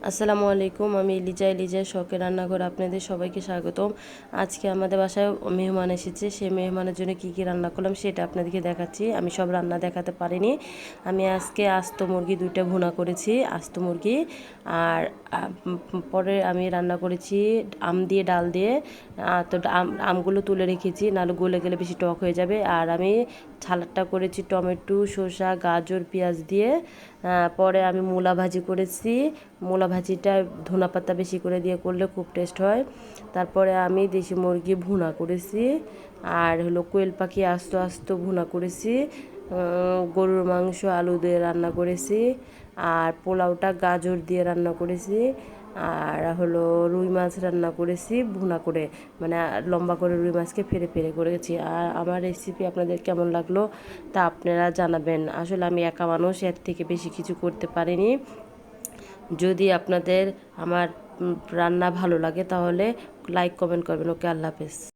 আসসালামু আলাইকুম, আমি লিজা শখের রান্নাঘর আপনাদের সবাইকে স্বাগতম। আজকে আমাদের বাসায় মেহমান এসেছে। সেই মেহমানের জন্য কি কি রান্না করলাম সেটা আপনাদেরকে দেখাচ্ছি। আমি সব রান্না দেখাতে পারিনি। আমি আজকে আস্ত মুরগি 2টা ভুনা করেছি, আস্ত মুরগি। আর পরে আমি রান্না করেছি আম দিয়ে, ডাল দিয়ে। তো আমগুলো তুলে রেখেছি, নাহলে গলে গেলে বেশি টক হয়ে যাবে। আর আমি সালাডটা করেছি টমেটো, শসা, গাজর, পেঁয়াজ দিয়ে। পরে আমি মূলা ভাজি করেছি। মূলা ভাজিটা ধনেপাতা বেশি করে দিয়ে করলে খুব টেস্ট হয়। তারপরে আমি দেশি মুরগি ভুনা করেছি। আর হলো কোয়েল পাখি আস্ত আস্ত ভুনা করেছি। গরুর মাংস আলু দিয়ে রান্না করেছি। আর পোলাওটা গাজর দিয়ে রান্না করেছি। আর হলো রুই মাছ রান্না করেছি ভুনা করে, মানে লম্বা করে রুই মাছকে ফেরে ফেরে করেছি। আর আমার রেসিপি আপনাদের কেমন লাগলো তা আপনারা জানাবেন। আসলে আমি একা মানুষ, এর থেকে বেশি কিছু করতে পারিনি। যদি আপনাদের আমার রান্না ভালো লাগে তাহলে লাইক কমেন্ট করবেন। ওকে, আল্লাহ হাফেজ।